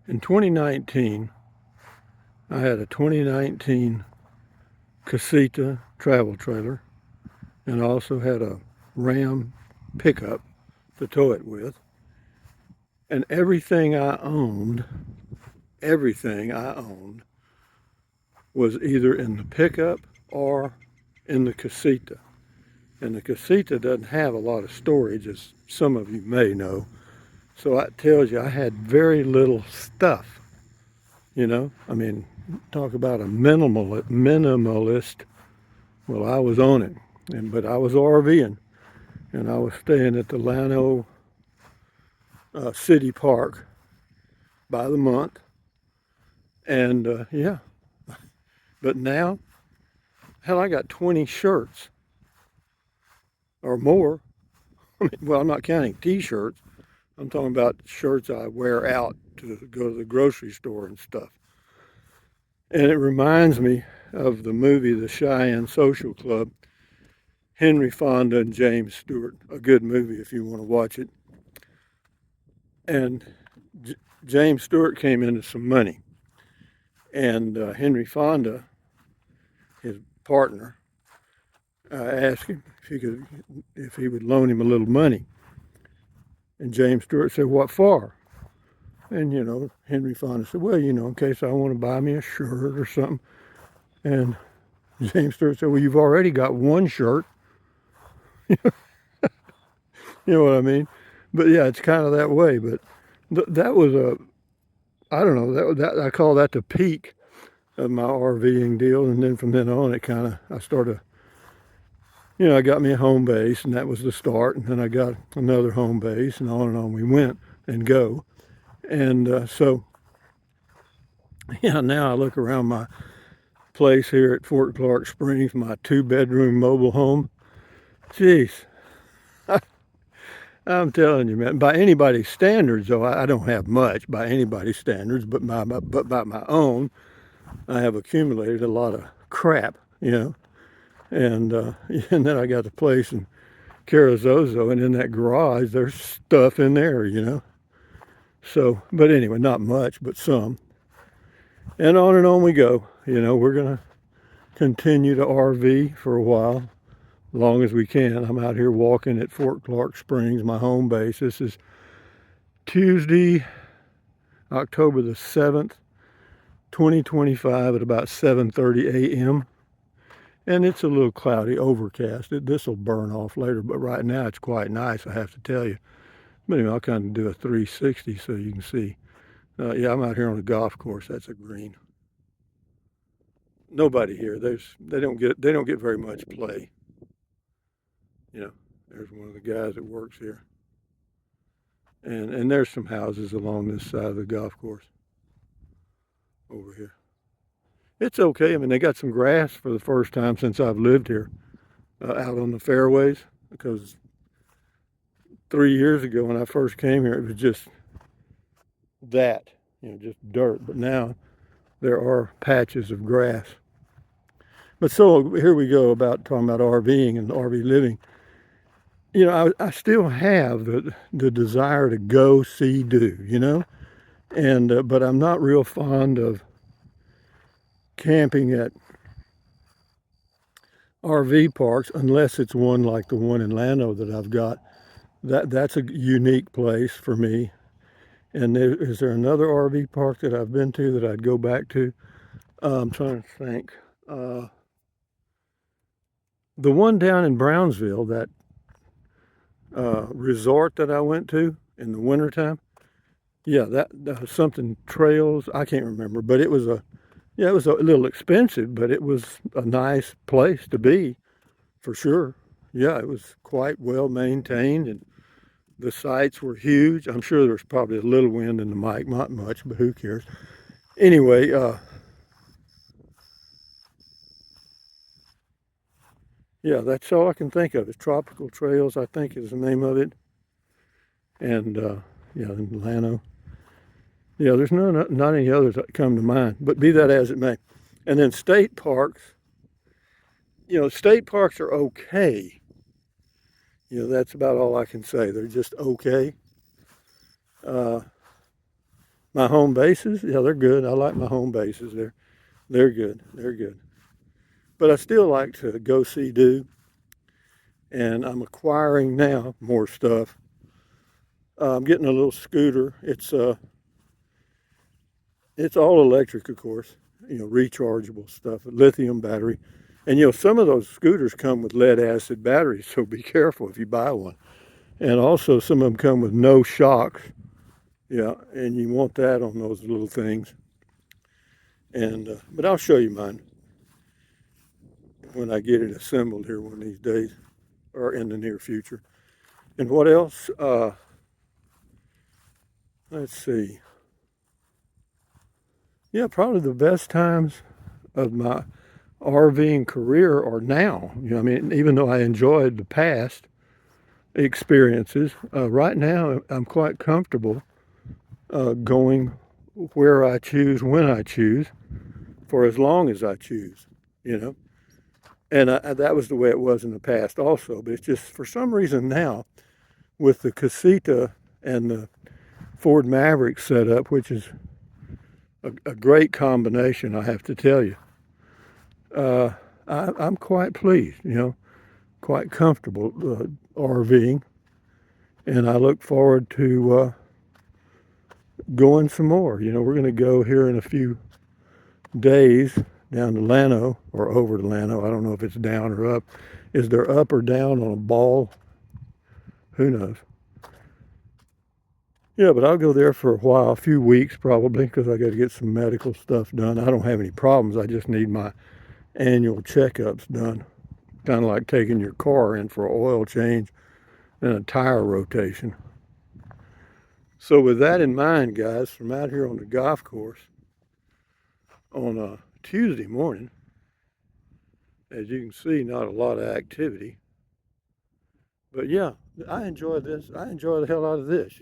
In 2019, I had a 2019 Casita travel trailer, and I also had a Ram pickup to tow it with. And everything I owned was either in the pickup or in the Casita. And the Casita doesn't have a lot of storage, as some of you may know. So that tells you I had very little stuff. I mean, talk about a minimalist. Well, I was on it, but I was RVing, and I was staying at the Llano City Park by the month, and yeah. But now, hell, I got 20 shirts or more. I mean, well, I'm not counting T-shirts. I'm talking about shirts I wear out to go to the grocery store and stuff. And it reminds me of the movie The Cheyenne Social Club. Henry Fonda and James Stewart, a good movie if you want to watch it. And James Stewart came into some money, and Henry Fonda, his partner, asked him if he would loan him a little money. And James Stewart said, "What for?" And Henry Fonda said, "Well, in case I want to buy me a shirt or something." And James Stewart said, "Well, you've already got one shirt." You know what I mean? But yeah, it's kind of that way. But that was I don't know, that I call that the peak of my RVing deal. And then from then on, I started, I got me a home base, and that was the start. And then I got another home base, and on we went and go. And so, yeah, now I look around my place here at Fort Clark Springs, my 2-bedroom mobile home. Jeez. I'm telling you, man, by anybody's standards, though, I don't have much by anybody's standards, but by my own, I have accumulated a lot of crap, and and then I got the place in Carrizozo, and in that garage, there's stuff in there. So, but anyway, not much, but some. And on we go. We're gonna continue to RV for a while, as long as we can. I'm out here walking at Fort Clark Springs, my home base. This is Tuesday, October the 7th, 2025 at about 7:30 a.m. And it's a little cloudy, overcast. This will burn off later, but right now it's quite nice, I have to tell you. But anyway, I'll kind of do a 360 so you can see. Yeah, I'm out here on a golf course. That's a green. Nobody here. They don't get very much play. There's one of the guys that works here. And there's some houses along this side of the golf course over here. It's okay. I mean, they got some grass for the first time since I've lived here, out on the fairways, because 3 years ago when I first came here, it was just that, just dirt. But now there are patches of grass. But so here we go about talking about RVing and RV living. I still have the desire to go, see, do, and but I'm not real fond of camping at RV parks unless it's one like the one in Llano that I've got. That's a unique place for me. And is there another RV park that I've been to that I'd go back to? I'm trying to think. The one down in Brownsville, that resort that I went to in the wintertime. Yeah, that was something trails. I can't remember, but it was a little expensive, but it was a nice place to be, for sure. Yeah, it was quite well maintained, and the sites were huge. I'm sure there was probably a little wind in the mic, not much, but who cares? Anyway, yeah, that's all I can think of. Is Tropical Trails, I think, is the name of it. And yeah, in Llano. Yeah, there's not any others that come to mind, but be that as it may. And then state parks. State parks are okay. That's about all I can say. They're just okay. My My home bases, yeah, they're good. I like my home bases. They're good. They're good. But I still like to go see do, and I'm acquiring now more stuff. I'm getting a little scooter. It's all electric, of course. Rechargeable stuff, lithium battery, and some of those scooters come with lead acid batteries, so be careful if you buy one. And also, some of them come with no shocks. Yeah, and you want that on those little things. And but I'll show you mine when I get it assembled here one of these days, or in the near future. And what else? Let's see. Yeah, probably the best times of my RVing career are now. I mean, even though I enjoyed the past experiences, right now I'm quite comfortable going where I choose, when I choose, for as long as I choose, you know. And that was the way it was in the past also. But it's just for some reason now, with the Casita and the Ford Maverick setup, which is a great combination, I have to tell you. I'm quite pleased, quite comfortable RVing, and I look forward to going some more. We're going to go here in a few days down to Llano or over to Llano. I don't know if it's down or up. Is there up or down on a ball? Who knows? Yeah, but I'll go there for a while, a few weeks probably, because I got to get some medical stuff done. I don't have any problems. I just need my annual checkups done. Kind of like taking your car in for an oil change and a tire rotation. So with that in mind, guys, from out here on the golf course on a Tuesday morning, as you can see, not a lot of activity. But yeah, I enjoy this. I enjoy the hell out of this,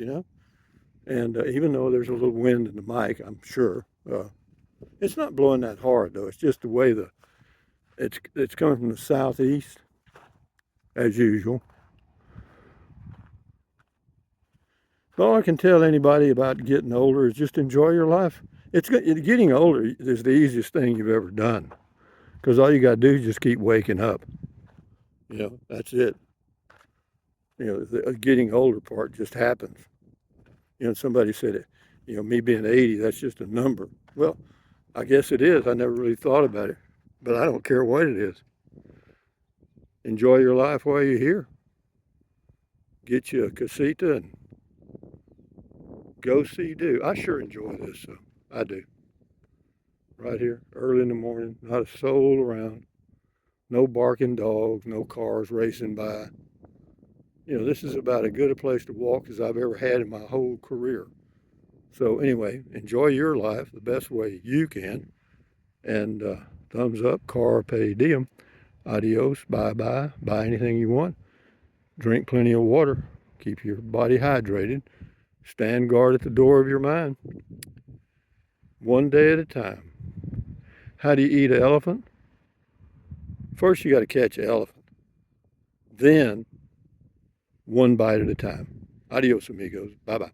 And even though there's a little wind in the mic, I'm sure it's not blowing that hard though. It's just the way it's coming from the southeast, as usual. All I can tell anybody about getting older is just enjoy your life. Getting older is the easiest thing you've ever done, because all you got to do is just keep waking up. That's it. The getting older part just happens. Somebody said it. Me being 80, that's just a number. Well, I guess it is. I never really thought about it, but I don't care what it is. Enjoy your life while you're here. Get you a casita and go see do. I sure enjoy this, so I do. Right here, early in the morning, not a soul around, no barking dogs, no cars racing by. This is about as good a place to walk as I've ever had in my whole career. So anyway, enjoy your life the best way you can. And thumbs up, carpe diem. Adios, bye-bye, buy anything you want. Drink plenty of water. Keep your body hydrated. Stand guard at the door of your mind. One day at a time. How do you eat an elephant? First you got to catch an elephant. Then one bite at a time. Adios, amigos. Bye-bye.